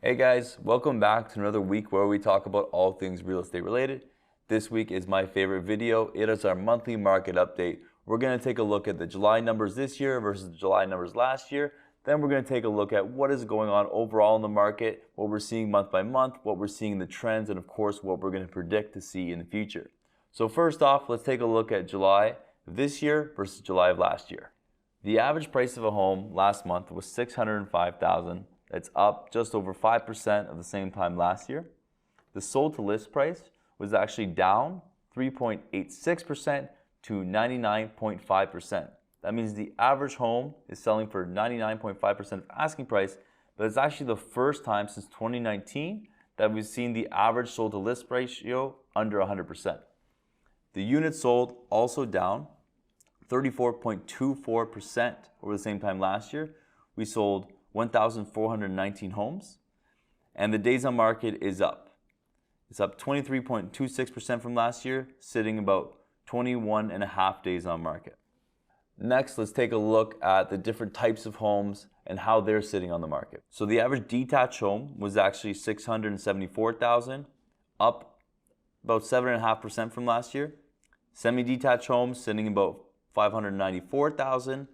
Hey guys, welcome back to another week where we talk about all things real estate related. This week is my favorite video. It is our monthly market update. We're going to take a look at the July numbers this year versus the July numbers last year. Then we're going to take a look at what is going on overall in the market, what we're seeing month by month, what we're seeing in the trends, and of course what we're going to predict to see in the future. So first off, let's take a look at July of this year versus July of last year. The average price of a home last month was $605,000. It's up just over 5% of the same time last year. The sold to list price was actually down 3.86% to 99.5%. That means the average home is selling for 99.5% of asking price, but it's actually the first time since 2019 that we've seen the average sold to list ratio under 100%. The units sold also down 34.24% over the same time last year. We sold 1,419 homes, and the days on market is up. It's up 23.26% from last year, sitting about 21 and a half days on market. Next, let's take a look at the different types of homes and how they're sitting on the market. So the average detached home was actually $674,000, up about 7.5% from last year. Semi-detached homes sitting about $594,000,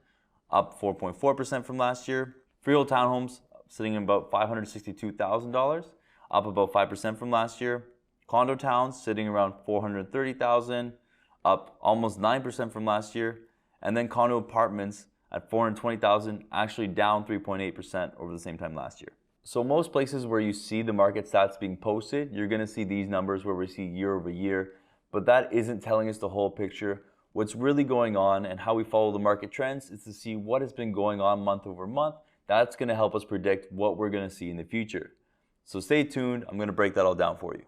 up 4.4% from last year. Freehold townhomes sitting at about $562,000, up about 5% from last year. Condo towns sitting around $430,000, up almost 9% from last year. And then condo apartments at $420,000, actually down 3.8% over the same time last year. So most places where you see the market stats being posted, you're going to see these numbers where we see year over year, but that isn't telling us the whole picture. What's really going on and how we follow the market trends is to see what has been going on month over month. That's going to help us predict what we're going to see in the future. So stay tuned. I'm going to break that all down for you.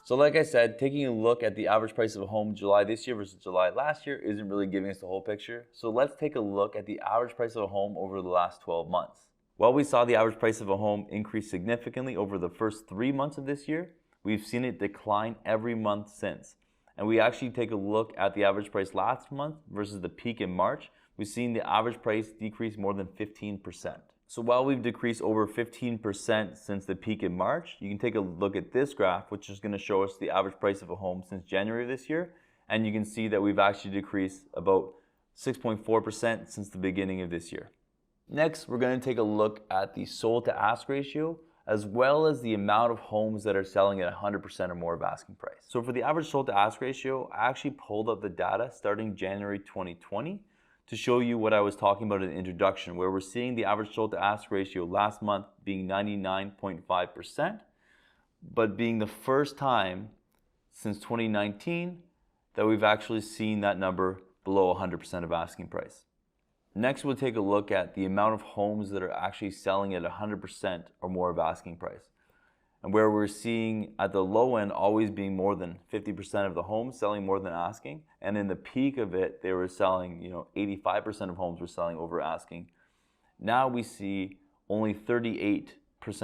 So like I said, taking a look at the average price of a home July this year versus July last year isn't really giving us the whole picture. So let's take a look at the average price of a home over the last 12 months. While we saw the average price of a home increase significantly over the first 3 months of this year, we've seen it decline every month since. And we actually take a look at the average price last month versus the peak in March, we've seen the average price decrease more than 15%. So while we've decreased over 15% since the peak in March, you can take a look at this graph, which is going to show us the average price of a home since January of this year. And you can see that we've actually decreased about 6.4% since the beginning of this year. Next, we're going to take a look at the sold to ask ratio, as well as the amount of homes that are selling at 100% or more of asking price. So for the average sold to ask ratio, I actually pulled up the data starting January 2020 to show you what I was talking about in the introduction, where we're seeing the average sold to ask ratio last month being 99.5%, but being the first time since 2019 that we've actually seen that number below 100% of asking price. Next, we'll take a look at the amount of homes that are actually selling at 100% or more of asking price. And where we're seeing at the low end always being more than 50% of the homes selling more than asking. And in the peak of it, they were selling, 85% of homes were selling over asking. Now we see only 38%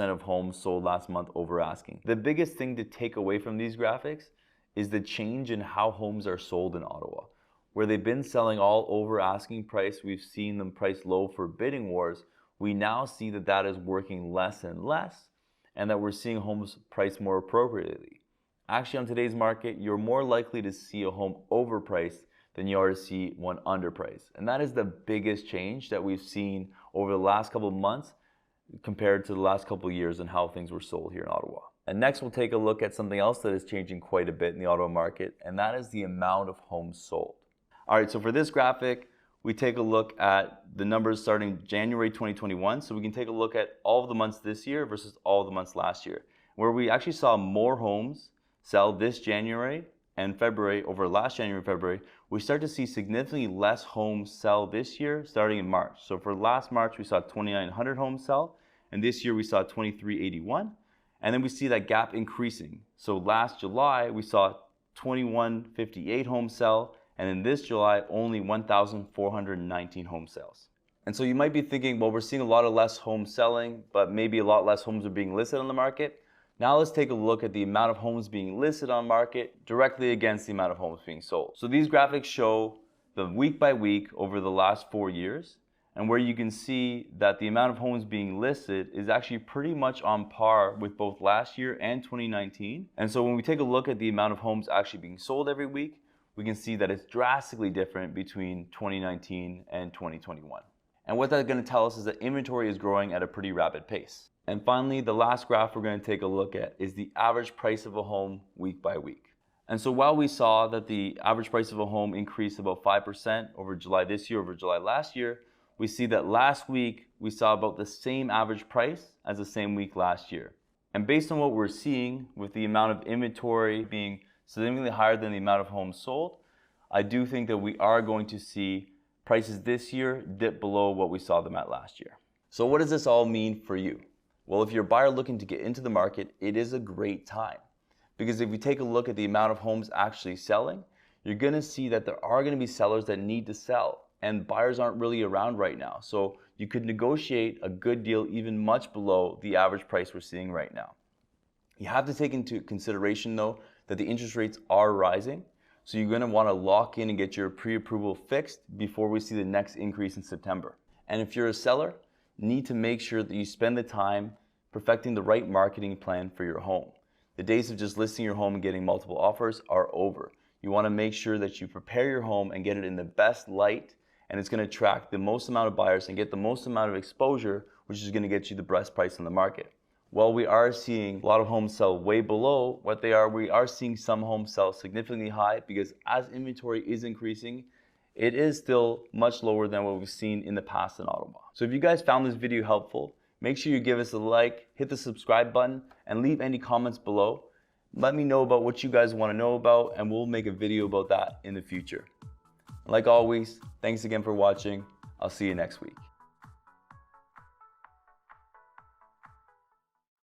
of homes sold last month over asking. The biggest thing to take away from these graphics is the change in how homes are sold in Ottawa. Where they've been selling all over asking price, we've seen them price low for bidding wars. We now see that that is working less and less, and that we're seeing homes priced more appropriately. Actually, on today's market, you're more likely to see a home overpriced than you are to see one underpriced. And that is the biggest change that we've seen over the last couple of months compared to the last couple of years and how things were sold here in Ottawa. And next, we'll take a look at something else that is changing quite a bit in the Ottawa market, and that is the amount of homes sold. All right, so for this graphic, we take a look at the numbers starting January 2021. So we can take a look at all of the months this year versus all of the months last year, where we actually saw more homes sell this January and February over last January and February. We start to see significantly less homes sell this year starting in March. So for last March, we saw 2,900 homes sell, and this year we saw 2,381. And then we see that gap increasing. So last July, we saw 2,158 homes sell, and in this July, only 1,419 home sales. And so you might be thinking, well, we're seeing a lot of less homes selling, but maybe a lot less homes are being listed on the market. Now let's take a look at the amount of homes being listed on market directly against the amount of homes being sold. So these graphics show the week by week over the last 4 years, and where you can see that the amount of homes being listed is actually pretty much on par with both last year and 2019. And so when we take a look at the amount of homes actually being sold every week, we can see that it's drastically different between 2019 and 2021. And what that's going to tell us is that inventory is growing at a pretty rapid pace. And finally, the last graph we're going to take a look at is the average price of a home week by week. And so while we saw that the average price of a home increased about 5% over July this year over July last year, we see that last week we saw about the same average price as the same week last year. And based on what we're seeing with the amount of inventory being significantly higher than the amount of homes sold, I do think that we are going to see prices this year dip below what we saw them at last year. So what does this all mean for you? Well, if you're a buyer looking to get into the market, it is a great time. Because if you take a look at the amount of homes actually selling, you're going to see that there are going to be sellers that need to sell, and buyers aren't really around right now. So you could negotiate a good deal even much below the average price we're seeing right now. You have to take into consideration though that the interest rates are rising. So you're going to want to lock in and get your pre-approval fixed before we see the next increase in September. And if you're a seller, you need to make sure that you spend the time perfecting the right marketing plan for your home. The days of just listing your home and getting multiple offers are over. You want to make sure that you prepare your home and get it in the best light, and it's going to attract the most amount of buyers and get the most amount of exposure, which is going to get you the best price on the market. While we are seeing a lot of homes sell way below what they are, we are seeing some homes sell significantly high, because as inventory is increasing, it is still much lower than what we've seen in the past in Ottawa. So if you guys found this video helpful, make sure you give us a like, hit the subscribe button, and leave any comments below. Let me know about what you guys want to know about, and we'll make a video about that in the future. Like always, thanks again for watching. I'll see you next week.